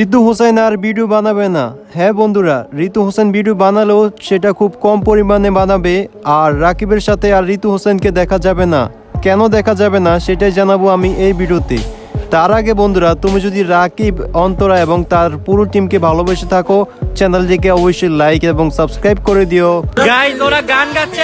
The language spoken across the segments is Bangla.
ঋতু হোসেন আর ভিডিও বানাবে না। হ্যাঁ বন্ধুরা, ঋতু হোসেন ভিডিও বানালেও সেটা খুব কম পরিমাণে বানাবে। আর রাকিবের সাথে আর ঋতু হোসেনকে দেখা যাবে না। কেন দেখা যাবে না সেটাই জানাবো আমি এই ভিডিওতে। তার আগে বন্ধুরা, তুমি যদি রাকিব, অন্তরা এবং তার পুরো টিমকে ভালোবেসে থাকো, চ্যানেলটিকে অবশ্যই লাইক এবং সাবস্ক্রাইব করে দিও। গাইস ওরা গান গাচ্ছে।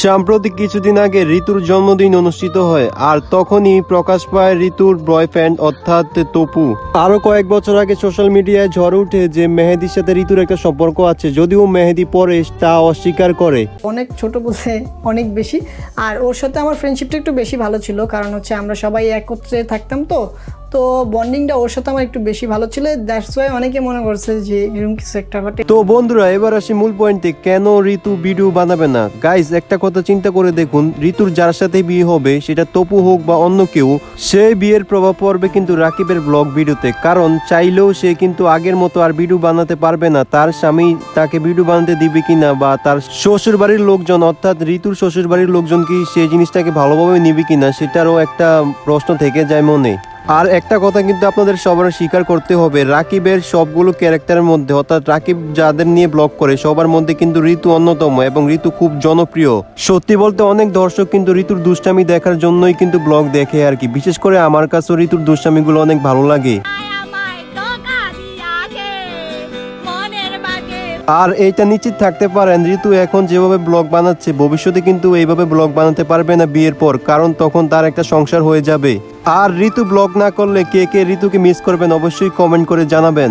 সাম্প্রতিক কিছুদিন আগে ঋতুর জন্মদিন অনুষ্ঠিত হয়, আর তখনই প্রকাশ পায় ঋতুর বয়ফ্রেন্ড অর্থাৎ তপু। আরো কয়েক বছর আগে সোশ্যাল মিডিয়ায় ঝড় উঠে যে মেহেদির সাথে ঋতুর একটা সম্পর্ক আছে, যদিও মেহেদি পরে তা অস্বীকার করে। অনেক ছোট বলতে অনেক বেশি। আর ওর সাথে আমার ফ্রেন্ডশিপটা একটু বেশি ভালো ছিল, কারণ হচ্ছে আমরা সবাই একত্রে থাকতাম, তো বন্ডিংটা ওর সাথে আমার একটু বেশি ভালো ছিল। দ্যাটস ওয়াই অনেকে মনে করছে যে এরকম কিছু একটা ঘটে। তো বন্ধুরা, এবার আসি মূল পয়েন্টে, কেন ঋতু ভিডিও বানাবে না। গাইজ, একটা কথা চিন্তা করে দেখুন, ঋতুর যার সাথে বিয়ে হবে, সেটা তপু হোক বা অন্য কেউ, সে বিয়ের প্রভাব পড়বে কিন্তু রাকিবের ব্লগ ভিডিওতে। কারণ চাইলেও সে কিন্তু আগের মতো আর ভিডিও বানাতে পারবে না। তার স্বামী তাকে ভিডিও বানাতে দিবে কিনা, বা তার শ্বশুর বাড়ির লোকজন অর্থাৎ ঋতুর শ্বশুর বাড়ির লোকজন কি সেই জিনিসটাকে ভালোভাবে নিবে কিনা, সেটারও একটা প্রশ্ন থেকে যায় মনে। আর একটা কথা কিন্তু আপনাদের সবার স্বীকার করতে হবে, রাকিবের সবগুলো ক্যারেক্টারের মধ্যে, অর্থাৎ রাকিব যাদের নিয়ে ব্লগ করে সবার মধ্যে কিন্তু ঋতু অন্যতম, এবং ঋতু খুব জনপ্রিয়। সত্যি বলতে অনেক দর্শক কিন্তু ঋতুর দুষ্টামি দেখার জন্যই কিন্তু ব্লগ দেখে আর কি। বিশেষ করে আমার কাছেও ঋতুর দুষ্টামিগুলো অনেক ভালো লাগে। আর এইটা নিশ্চিত থাকতে পারেন, ঋতু এখন যেভাবে ব্লগ বানাচ্ছে, ভবিষ্যতে কিন্তু এইভাবে ব্লগ বানাতে পারবে না বিয়ের পর, কারণ তখন তার একটা সংসার হয়ে যাবে। আর ঋতু ব্লগ না করলে কে কে ঋতুকে মিস করবেন অবশ্যই কমেন্ট করে জানাবেন।